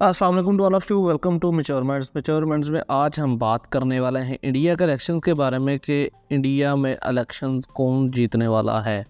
अस्सलाम वालेकुम to all of you. Welcome to मेच्योरमेंट्स में आज हम बात करने वाले हैं इंडिया के इलेक्शंस के बारे में कि इंडिया में इलेक्शंस कौन जीतने वाला है।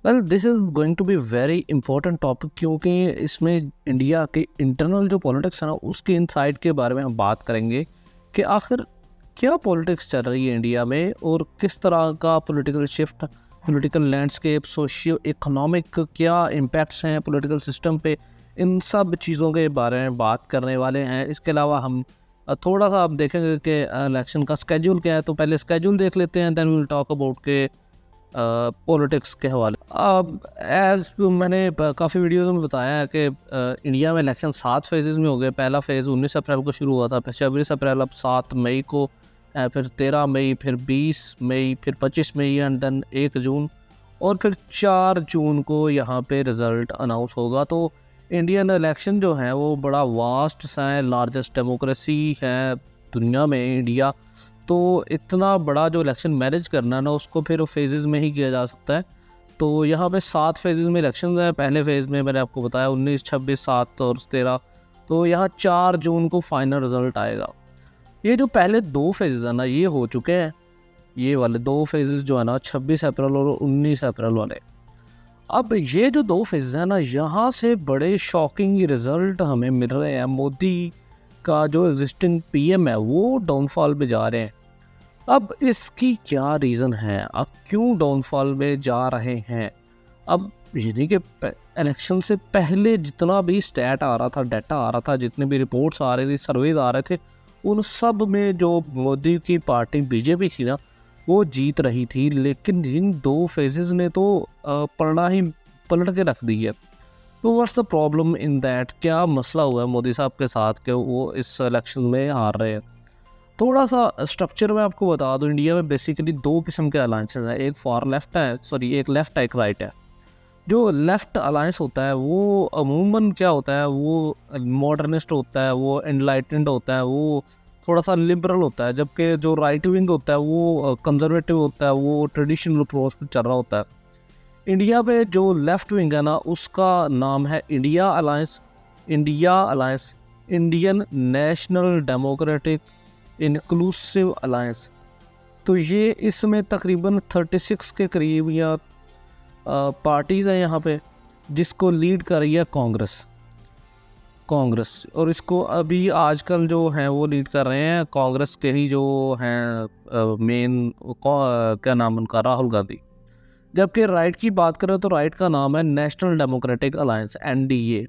Well this is going to be very important topic, क्योंकि इसमें इंडिया के इंटरनल जो पॉलिटिक्स है ना उसके इनसाइड के बारे में हम बात करेंगे कि आखिर क्या पॉलिटिक्स चल रही है इंडिया में और किस तरह का political shift, political landscape, socio economic क्या इम्पैक्ट्स हैं पॉलिटिकल सिस्टम पे। इन सब चीज़ों के बारे में बात करने वाले हैं। इसके अलावा हम थोड़ा सा अब देखेंगे कि इलेक्शन का स्केड्यूल क्या है। तो पहले स्केड्यूल देख लेते हैं, then we will talk about के पॉलिटिक्स के हवाले। अब एज मैंने काफ़ी वीडियोज़ में बताया है कि इंडिया में इलेक्शन 7 फेजेज़ में हो गए। पहला फेज़ 19 अप्रैल को शुरू हुआ था, फिर 26 अप्रैल, अब 7 मई को, फिर 13 मई, फिर 20 मई, फिर 25 मई एंड देन 1 जून और फिर 4 जून को यहाँ पे रिज़ल्ट अनाउंस होगा। तो इंडियन इलेक्शन जो है वो बड़ा वास्ट सा है, लार्जेस्ट डेमोक्रेसी है दुनिया में इंडिया। तो इतना बड़ा जो इलेक्शन मैनेज करना है ना उसको फिर फेजेज़ में ही किया जा सकता है। तो यहाँ पे 7 फेजेज़ में इलेक्शन है। पहले फेज़ में मैंने आपको बताया 19, 26, 7 और 13। तो यहाँ 4 जून को फाइनल रिज़ल्ट आएगा। ये जो पहले 2 फेजेज़ है ना ये हो चुके हैं। ये वाले 2 फेजेज़ जो है ना 26 अप्रैल और 19 अप्रैल वाले। अब ये जो 2 फेज़ हैं ना यहाँ से बड़े शॉकिंग रिज़ल्ट हमें मिल रहे हैं। मोदी का जो एग्जिस्टिंग पीएम है वो डाउनफॉल पे जा रहे हैं। अब इसकी क्या रीज़न है, अब क्यों डाउनफॉल में जा रहे हैं? अब यानी कि इलेक्शन से पहले जितना भी स्टैट आ रहा था, डाटा आ रहा था, जितने भी रिपोर्ट्स आ रही थी, सर्वेज आ रहे थे, उन सब में जो मोदी की पार्टी बीजेपी थी ना वो जीत रही थी। लेकिन इन 2 फेजेस ने तो पलड़ा ही पलट के रख दी है। तो what's the problem in that? क्या मसला हुआ है मोदी साहब के साथ कि वो इस इलेक्शन में हार रहे हैं? थोड़ा सा स्ट्रक्चर में आपको बता दूं, इंडिया में बेसिकली 2 किस्म के अलायंसेस हैं। एक फार लेफ्ट है, सॉरी एक लेफ्ट है, एक राइट है। जो लेफ़्ट अलायंस होता है वो अमूमन क्या होता है, वो मॉडर्निस्ट होता है, वो एनलाइटेंड होता है, वो थोड़ा-सा लिबरल होता है। जबकि जो राइट विंग होता है वो कंज़र्वेटिव होता है, वो ट्रेडिशनल अप्रोच पे चल रहा होता है। इंडिया में जो लेफ़्ट विंग है ना उसका नाम है India alliance, Indian national democratic inclusive alliance. तो ये इसमें तकरीबन 36 के करीब या पार्टीज़ हैं यहाँ पे, जिसको लीड कर रही है कांग्रेस। और इसको अभी आजकल जो हैं वो लीड कर रहे हैं कांग्रेस के ही जो हैं मेन क्या नाम उनका, राहुल गांधी। जबकि राइट की बात करें तो राइट का नाम है national democratic alliance, NDA.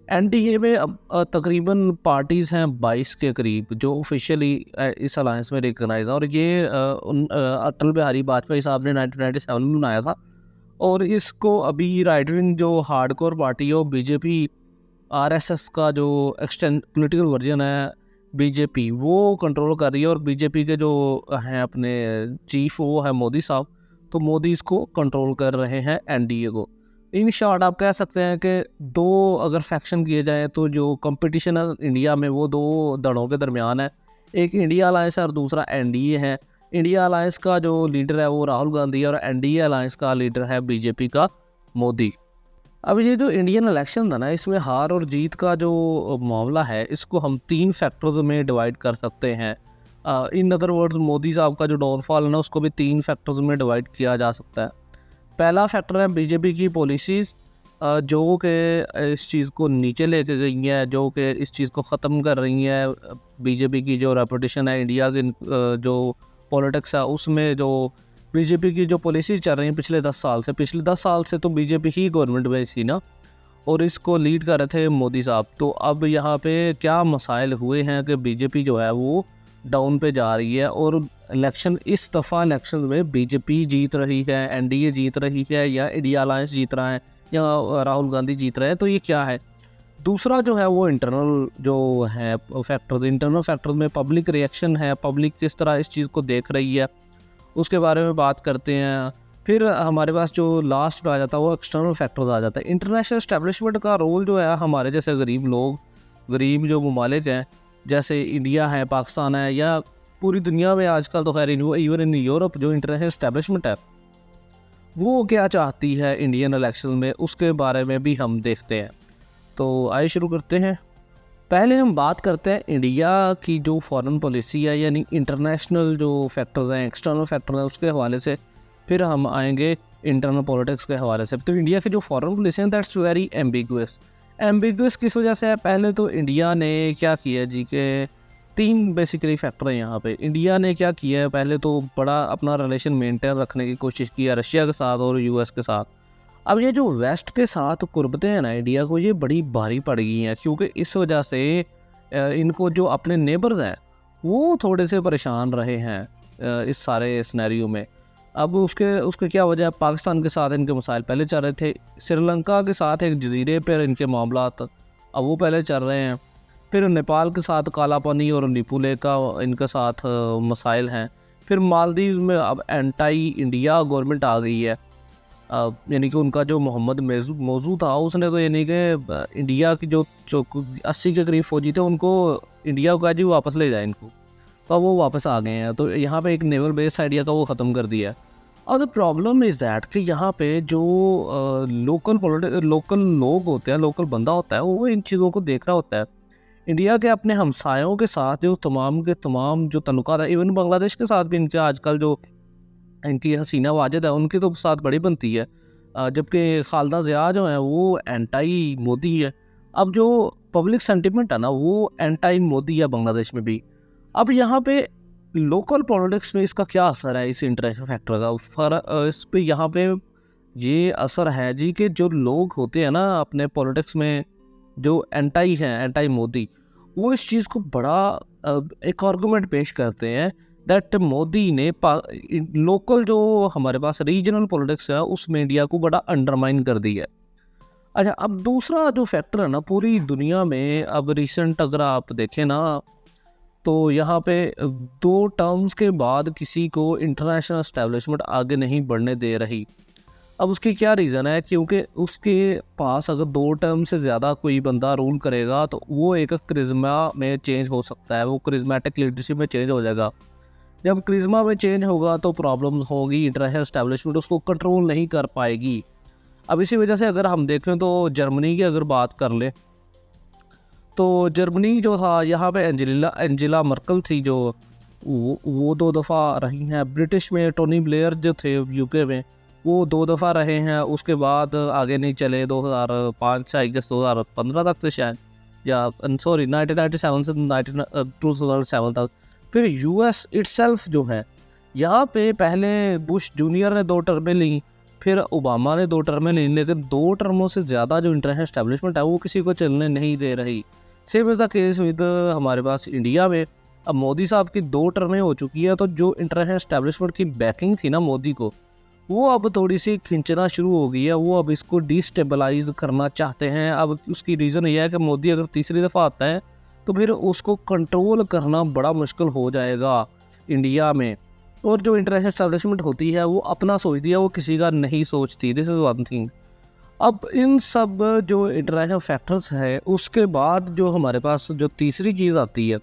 NDA में अब तकरीबन पार्टीज़ हैं 22 के करीब जो ऑफिशियली इस अलायंस में रिकगनाइज है। और ये अटल बिहारी वाजपेयी साहब ने 1997 में बनाया था। और इसको अभी राइट विंग जो हार्डकोर पार्टी है वो बीजेपी, आरएसएस का जो एक्सटेंड पॉलिटिकल वर्जन है बीजेपी, वो कंट्रोल कर रही है। और बीजेपी के जो हैं अपने चीफ वो है मोदी साहब। तो मोदी इसको कंट्रोल कर रहे हैं एनडीए को। इन शॉर्ट आप कह सकते हैं कि 2 अगर फैक्शन किए जाए तो जो कंपटीशन है इंडिया में वो 2 धड़ों के दरमियान है। एक इंडिया अलायंस है और दूसरा एनडीए है। इंडिया अलायंस का जो लीडर है वो राहुल गांधी है और एनडीए अलायंस का लीडर है बीजेपी का मोदी। अब ये जो इंडियन इलेक्शन था ना इसमें हार और जीत का जो मामला है इसको हम 3 फैक्टर्स में डिवाइड कर सकते हैं। इन अदर वर्ड्स मोदी साहब का जो डाउनफॉल है ना उसको भी 3 फैक्टर्स में डिवाइड किया जा सकता है। पहला फैक्टर है बीजेपी की पॉलिसीज़, जो कि इस चीज़ को नीचे लेके गई हैं, जो कि इस चीज़ को ख़त्म कर रही हैं। बीजेपी की जो रेपुटेशन है इंडिया के जो पॉलिटिक्स है उसमें, जो बीजेपी की जो पॉलिसीज़ चल रही हैं पिछले 10 साल से तो बीजेपी ही गवर्नमेंट में थी ना, और इसको लीड कर रहे थे मोदी साहब। तो अब यहाँ पे क्या मसाइल हुए हैं कि बीजेपी जो है वो डाउन पे जा रही है। और इलेक्शन इस दफ़ा इलेक्शन में बीजेपी जीत रही है, एनडीए जीत रही है, या इंडिया अलायंस जीत रहा है, या राहुल गांधी जीत रहे हैं। तो ये क्या है? दूसरा जो है वो इंटरनल जो है फैक्टर्स, इंटरनल फैक्टर्स में पब्लिक रिएक्शन है, पब्लिक किस तरह इस चीज़ को देख रही है उसके बारे में बात करते हैं। फिर हमारे पास जो लास्ट आ जाता है वो एक्सटर्नल फैक्टर्स आ जाता है। इंटरनेशनल एस्टेब्लिशमेंट का रोल जो है हमारे जैसे गरीब लोग, गरीब जो ममालिक हैं जैसे इंडिया है, पाकिस्तान है, या पूरी दुनिया में आजकल तो खैर इवन इन यूरोप जो इंटरनेशनल एस्टेब्लिशमेंट है वो क्या चाहती है इंडियन इलेक्शन में, उसके बारे में भी हम देखते हैं। तो आइए शुरू करते हैं। पहले हम बात करते हैं इंडिया की जो फॉरेन पॉलिसी है, यानी इंटरनेशनल जो फैक्टर्स हैं, एक्सटर्नल फैक्टर्स हैं, उसके हवाले से। फिर हम आएंगे इंटरनल पॉलिटिक्स के हवाले से। तो इंडिया की जो फॉरेन पॉलिसी है दैट्स वेरी एम्बिगुअस। एम्बिगुअस किस वजह से है? पहले तो इंडिया ने क्या किया जी के 3 बेसिकली फैक्टर हैं यहाँ पे। इंडिया ने क्या किया है, पहले तो बड़ा अपना रिलेशन मेंटेन रखने की कोशिश की है रशिया के साथ और यूएस के साथ। अब ये जो वेस्ट के साथ कुर्बतें हैं ना इंडिया को, ये बड़ी भारी पड़ गई हैं, क्योंकि इस वजह से इनको जो अपने नेबर्स हैं वो थोड़े से परेशान रहे हैं इस सारे सिनेरियो में। अब उसके उसके क्या वजह है? पाकिस्तान के साथ इनके मसाइल पहले चल रहे थे, श्रीलंका के साथ एक जजीरे पर इनके मामलात अब वो पहले चल रहे हैं, फिर नेपाल के साथ काला पानी और नीपुले का इनके साथ मसाइल हैं, फिर मालदीव्स में अब एंटाई इंडिया गवर्नमेंट आ गई है। यानी कि उनका जो मोहम्मद मौजू था उसने तो यानी कि इंडिया की जो 80 के करीब फौजी थे उनको इंडिया को कहा जी वापस ले जाए इनको, तो अब वो वापस आ गए हैं। तो यहाँ पे एक नेवल बेस आइडिया का वो ख़त्म कर दिया है। और द प्रॉब्लम इज़ दैट कि यहाँ पे जो लोकल लोग होते हैं, लोकल बंदा होता है, वो इन चीज़ों को देख रहा होता है। इंडिया के अपने हमसायों के साथ जो तमाम के तमाम जो तल्लुकात है, इवन बांग्लादेश के साथ भी इनके आजकल जो इनकी हसीना वाजिद है उनकी तो साथ बड़ी बनती है, जबकि खालदा ज़िया जो है वो एंटाई मोदी है। अब जो पब्लिक सेंटिमेंट है ना वो एंटाई मोदी है बांग्लादेश में भी। अब यहाँ पे लोकल पॉलिटिक्स में इसका क्या असर है, इस इंटरनेशनल फैक्टर का इस पे यहाँ पे ये असर है जी कि जो लोग होते हैं ना अपने पॉलिटिक्स में जो एंटाई हैं, एंटाई मोदी, वो इस चीज़ को बड़ा एक आर्गूमेंट पेश करते हैं दैट मोदी ने लोकल जो हमारे पास रीजनल पॉलिटिक्स है उसमें इंडिया को बड़ा अंडरमाइन कर दिया है। अच्छा, अब दूसरा जो फैक्टर है ना पूरी दुनिया में, अब रिसेंट अगर आप देखें ना तो यहाँ पे 2 टर्म्स के बाद किसी को इंटरनेशनल एस्टेब्लिशमेंट आगे नहीं बढ़ने दे रही। अब उसकी क्या रीज़न है? क्योंकि उसके पास अगर 2 टर्म से ज़्यादा कोई बंदा रूल करेगा तो वो एक क्रिज्मा में चेंज हो सकता है, वो क्रिज्मेटिक लीडरशिप में चेंज हो जाएगा। जब क्रिज्मा में चेंज होगा तो प्रॉब्लम्स होगी, इंटरनेशनल एस्टेब्लिशमेंट उसको कंट्रोल नहीं कर पाएगी। अब इसी वजह से अगर हम देखें तो जर्मनी की अगर बात कर लें तो जर्मनी जो था यहाँ पे एंजेला मर्कल थी जो वो 2 दफ़ा रही हैं। ब्रिटिश में टोनी ब्लेयर जो थे यूके में वो 2 दफ़ा रहे हैं, उसके बाद आगे नहीं चले। 2005 से आई गेस 2015 तक से शायद, या सॉरी 1997 से 2007 तक। फिर यूएस इटसेल्फ जो है यहाँ पे पहले बुश जूनियर ने 2 टर्में ली, फिर ओबामा ने 2 टर्में ली, लेकिन 2 टर्मों से ज़्यादा जो इंटरनेशनल एस्टेब्लिशमेंट है वो किसी को चलने नहीं दे रही। Same is the case with हमारे पास इंडिया में। अब मोदी साहब की 2 टर्में हो चुकी है, तो जो इंटरनेशनल एस्टेब्लिशमेंट की बैकिंग थी ना मोदी को, वो अब थोड़ी सी खिंचना शुरू हो गई है। वो अब इसको डिस्टेबलाइज करना चाहते हैं। अब उसकी रीज़न यह है कि मोदी अगर तीसरी दफ़ा आता है तो फिर उसको कंट्रोल करना बड़ा मुश्किल हो जाएगा इंडिया में। और जो इंटरनेशनल एस्टेब्लिशमेंट होती है वो अपना सोचती है, वो किसी का नहीं सोचती। This is one thing. अब इन सब जो इंटरनेशनल फैक्टर्स है उसके बाद जो हमारे पास जो तीसरी चीज़ आती है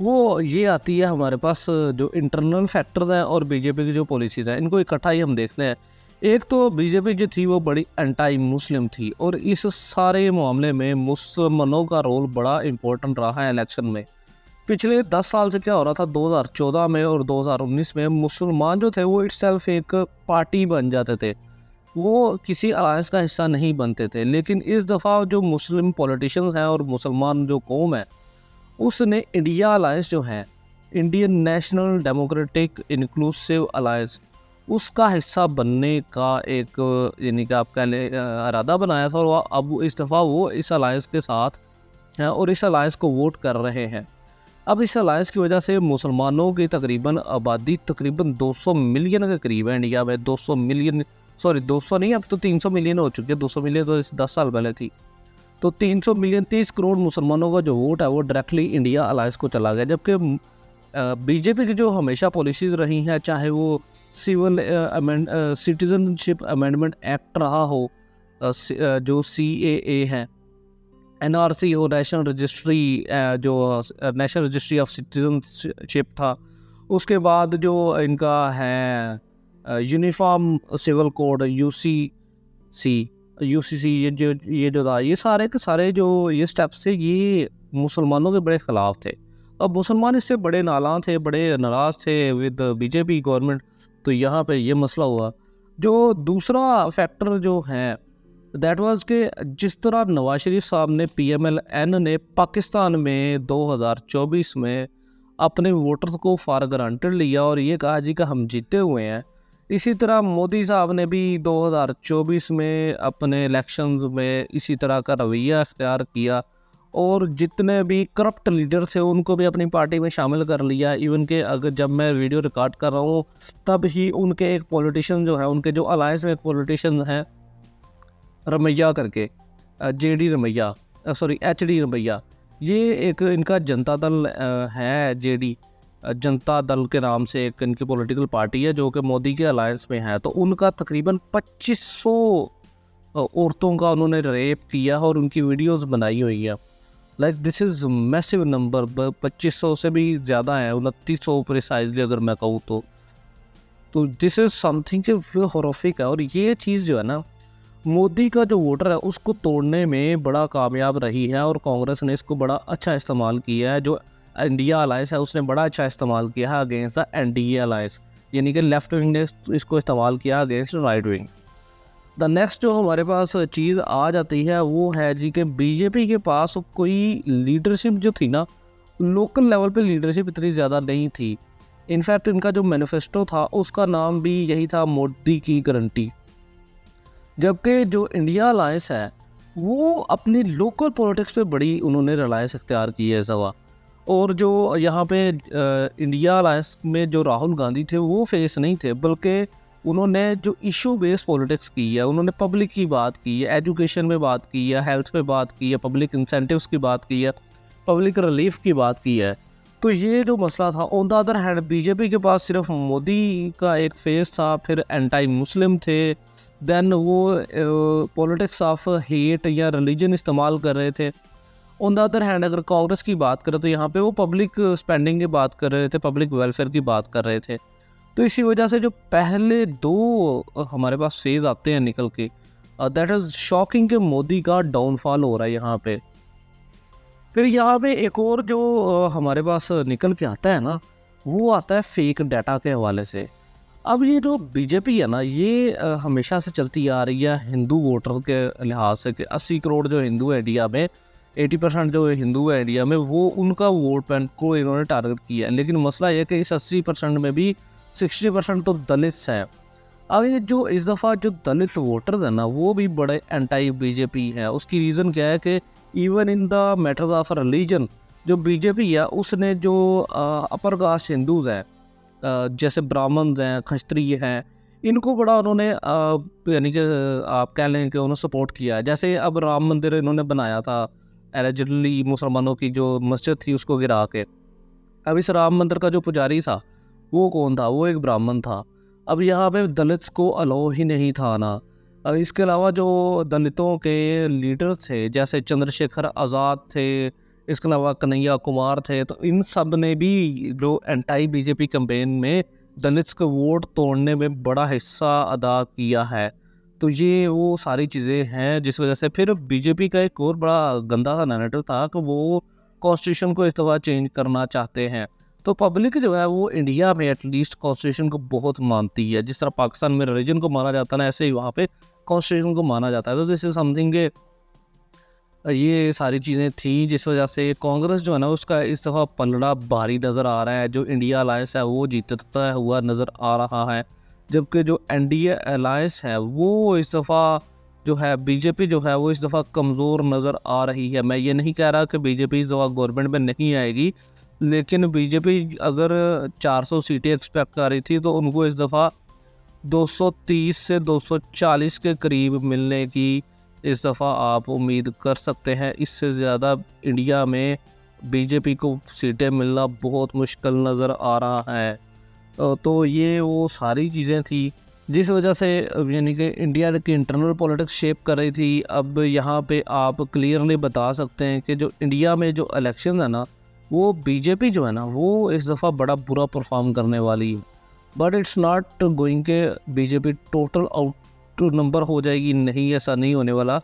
वो ये आती है हमारे पास जो इंटरनल फैक्टर्स हैं और बीजेपी की जो पॉलिसीज़ हैं, इनको इकट्ठा ही हम देखते हैं। एक तो बीजेपी जो थी वो बड़ी एंटाई मुस्लिम थी, और इस सारे मामले में मुसलमानों का रोल बड़ा इम्पोर्टेंट रहा है इलेक्शन में। पिछले 10 साल से क्या हो रहा था, 2014 में और 2019 में मुसलमान जो थे वो इटसेल्फ एक पार्टी बन जाते थे, वो किसी अलायंस का हिस्सा नहीं बनते थे। लेकिन इस दफ़ा जो मुस्लिम पॉलिटिशियंस हैं और मुसलमान जो कौम है उसने इंडिया अलायंस जो है, Indian national democratic inclusive alliance, उसका हिस्सा बनने का एक यानी कि आप कह लें इरादा बनाया था, और अब इस दफ़ा वो इस अलायंस के साथ हैं और इस अलायंस को वोट कर रहे हैं। अब इस अलायंस की वजह से मुसलमानों की तकरीबन आबादी तकरीबन 200 मिलियन के करीब है इंडिया में। 200 मिलियन, सॉरी 200 नहीं, अब तो 300 मिलियन हो चुके हैं। 200 मिलियन तो 10 साल पहले थी। तो 300 मिलियन 30 करोड़ मुसलमानों का जो वोट है वो डायरेक्टली इंडिया अलायंस को चला गया। जबकि बीजेपी की जो हमेशा पॉलिसीज़ रही हैं, चाहे वो सिटीजनशिप अमेंडमेंट एक्ट रहा हो, जो CAA है, NRC हो, नेशनल रजिस्ट्री जो नेशनल रजिस्ट्री ऑफ सिटीजनशिप था, उसके बाद जो इनका है uniform civil code UCC, UCC, ये जो था, ये सारे के सारे जो ये स्टेप्स थे, ये मुसलमानों के बड़े ख़िलाफ़ थे। अब मुसलमान इससे बड़े नालां थे, बड़े नाराज़ थे विद बीजेपी गवर्नमेंट। तो यहाँ पे ये मसला हुआ। जो दूसरा फैक्टर जो है दैट वाज कि जिस तरह नवाज शरीफ साहब ने PMLN ने पाकिस्तान में 2024 में अपने वोटर्स को फॉर ग्रांटेड लिया और ये कहा जी कि हम जीते हुए हैं, इसी तरह मोदी साहब ने भी 2024 में अपने इलेक्शंस में इसी तरह का रवैया अख्तियार किया और जितने भी करप्ट लीडर थे उनको भी अपनी पार्टी में शामिल कर लिया। इवन के अगर जब मैं वीडियो रिकॉर्ड कर रहा हूँ तब ही उनके एक पॉलिटिशियन जो है, उनके जो अलायंस में एक पॉलिटिशियन हैं रमैया करके, JD Ramaiah, sorry HD Ramaiah, ये एक इनका जनता दल है, JD जनता दल के नाम से एक इनकी पॉलिटिकल पार्टी है जो कि मोदी के अलायंस में है। तो उनका तकरीबन 2500 औरतों का उन्होंने रेप किया और उनकी वीडियोस बनाई हुई है। Like this is massive number, 2500 से भी ज़्यादा है, 2900 प्रिसाइजली अगर मैं कहूँ तो दिस इज़ समथिंग जो हॉरिफिक है। और ये चीज़ जो है ना, मोदी का जो वोटर है उसको तोड़ने में बड़ा कामयाब रही है और कांग्रेस ने इसको बड़ा अच्छा इस्तेमाल किया है। जो इंडिया अलायंस है उसने बड़ा अच्छा इस्तेमाल किया है अगेंस्ट द NDA अलायंस, यानी कि लेफ्ट विंग ने इसको इस्तेमाल किया against right wing. The next जो हमारे पास चीज़ आ जाती है वो है जी कि बीजेपी के पास कोई लीडरशिप जो थी ना, लोकल लेवल पे लीडरशिप इतनी ज़्यादा नहीं थी। इनफैक्ट इनका जो मैनिफेस्टो था उसका नाम भी यही था, मोदी की गारंटी। जबकि जो इंडिया अलायंस है वो अपनी लोकल पॉलिटिक्स पे बड़ी उन्होंने रिलायंस इख्तियार की है सवा। और जो यहाँ पे इंडिया अलायंस में जो राहुल गांधी थे वो फेस नहीं थे, बल्कि उन्होंने जो इशू बेस्ड पॉलिटिक्स की है, उन्होंने पब्लिक की बात की है, एजुकेशन में बात की है, हेल्थ पे बात की है, पब्लिक इंसेंटिव्स की बात की है, पब्लिक रिलीफ की बात की है। तो ये जो मसला था, on the other hand BJP के पास सिर्फ मोदी का एक फेस था, फिर एंटी मुस्लिम थे, देन वो पॉलिटिक्स ऑफ हेट या रिलीजन इस्तेमाल कर रहे थे। ऑन द अदर हैंड अगर कांग्रेस की बात करें तो यहाँ पे वो पब्लिक स्पेंडिंग की बात कर रहे थे, पब्लिक वेलफेयर की बात कर रहे थे। तो इसी वजह से जो पहले दो हमारे पास फेज़ आते हैं निकल के, दैट इज़ शॉकिंग कि मोदी का डाउनफॉल हो रहा है यहाँ पे। फिर यहाँ पे एक और जो हमारे पास निकल के आता है ना, वो आता है फेक डाटा के हवाले से। अब ये जो बीजेपी है ना, ये हमेशा से चलती आ रही है हिंदू वोटर के लिहाज से कि 80 करोड़ जो हिंदू है इंडिया में, 80% जो हिंदू है इंडिया में, वो उनका वोट बैंक को इन्होंने टारगेट किया है। लेकिन मसला ये कि इस 80% में भी 60% तो दलित्स हैं। अब ये जो इस दफ़ा जो दलित वोटर्स हैं ना, वो भी बड़े एंटी बीजेपी हैं। उसकी रीज़न क्या है कि even in the matters of religion जो बीजेपी है उसने जो अपर कास्ट हिंदूज़ हैं, जैसे ब्राह्मण्स हैं, क्षत्रिय हैं, इनको बड़ा उन्होंने यानी कि आप कह लें कि उन्होंने सपोर्ट किया है। जैसे अब राम मंदिर इन्होंने बनाया था एलिजिडली मुसलमानों की जो मस्जिद थी उसको गिरा के। अब इस राम मंदिर का जो पुजारी था वो कौन था? वो एक ब्राह्मण था। अब यहाँ पे दलित्स को अलाउ ही नहीं था आना। अब इसके अलावा जो दलितों के लीडर थे जैसे चंद्रशेखर आज़ाद थे, इसके अलावा कन्हैया कुमार थे, तो इन सब ने भी जो एंटी बीजेपी कैंपेन में दलित्स के वोट तोड़ने में बड़ा हिस्सा अदा किया है। तो ये वो सारी चीज़ें हैं जिस वजह से फिर बीजेपी का एक और बड़ा गंदा सा नैरेटिव था कि वो कॉन्स्टिट्यूशन को इस दफ़ा चेंज करना चाहते हैं। तो पब्लिक जो है वो इंडिया में एटलीस्ट कॉन्स्टिट्यूशन को बहुत मानती है। जिस तरह पाकिस्तान में रिलीजन को माना जाता है ना, ऐसे ही वहाँ पे कॉन्स्टिट्यूशन को माना जाता है। तो दिस इज समथिंग के ये सारी चीज़ें थी जिस वजह से कांग्रेस जो है ना उसका इस दफ़ा पलड़ा भारी नज़र आ रहा है। जो इंडिया अलायंस है वो जीतता हुआ नज़र आ रहा है, जबकि जो NDA अलायंस है वो इस दफ़ा जो है बीजेपी जो है वो इस दफ़ा कमज़ोर नज़र आ रही है। मैं ये नहीं कह रहा कि बीजेपी इस दफ़ा गवर्नमेंट में नहीं आएगी, लेकिन बीजेपी अगर 400 सीटें एक्सपेक्ट कर रही थी तो उनको इस दफ़ा 230 से 240 के करीब मिलने की इस दफ़ा आप उम्मीद कर सकते हैं। इससे ज़्यादा इंडिया में बीजेपी को सीटें मिलना बहुत मुश्किल नज़र आ रहा है। तो ये वो सारी चीज़ें थी जिस वजह से यानी कि इंडिया की इंटरनल पॉलिटिक्स शेप कर रही थी। अब यहाँ पे आप क्लियरली बता सकते हैं कि जो इंडिया में जो इलेक्शन है ना, वो बीजेपी जो है ना वो इस दफ़ा बड़ा बुरा परफॉर्म करने वाली है। बट इट्स नॉट गोइंग के BJP total out two number हो जाएगी, नहीं ऐसा नहीं होने वाला।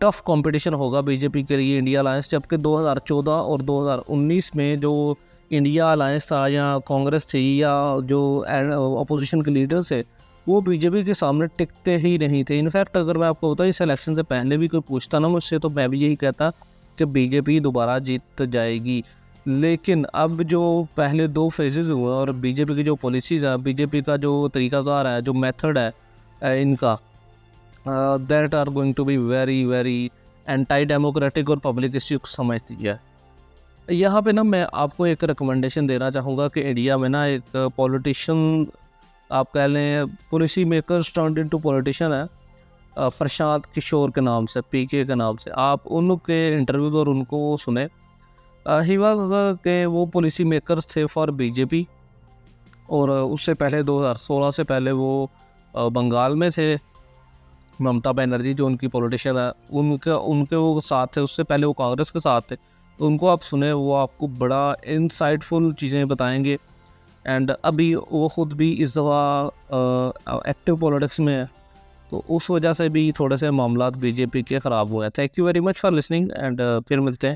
टफ कंपटीशन होगा बीजेपी के लिए इंडिया अलायंस, जबकि 2014 और 2019 में जो इंडिया अलायंस था या कांग्रेस थी या जो अपोजिशन के लीडर्स थे वो बीजेपी के सामने टिकते ही नहीं थे। इनफैक्ट अगर मैं आपको बताऊँ इस इलेक्शन से पहले भी कोई पूछता ना मुझसे तो मैं भी यही कहता कि बीजेपी दोबारा जीत जाएगी। लेकिन अब जो पहले 2 फेजेज़ हुए और बीजेपी की जो पॉलिसीज़ है, बीजेपी का जो तरीक़ाकार है, जो मेथड है इनका, that are going to be very very anti democratic और पब्लिक इश्यू समझती है। यहाँ पे ना मैं आपको एक रिकमेंडेशन देना चाहूँगा कि इंडिया में ना एक पॉलिटिशियन, आप कह लें policy makers turned into politician है, प्रशांत किशोर के नाम से, पीके के नाम से। आप उनके इंटरव्यूज़ और उनको सुने। ही वाज के वो पॉलिसी मेकर्स थे फॉर बीजेपी, और उससे पहले 2016 से पहले वो बंगाल में थे। ममता बनर्जी जो उनकी पॉलिटिशियन है उनके वो साथ थे, उससे पहले वो कांग्रेस के साथ थे। तो उनको आप सुने, वो आपको बड़ा इंसाइटफुल चीज़ें बताएंगे। एंड अभी वो ख़ुद भी इस दफ़ा एक्टिव पॉलिटिक्स में है, तो उस वजह से भी थोड़े से मामलात बीजेपी के ख़राब हुए हैं। Thank you very much for listening and फिर मिलते हैं।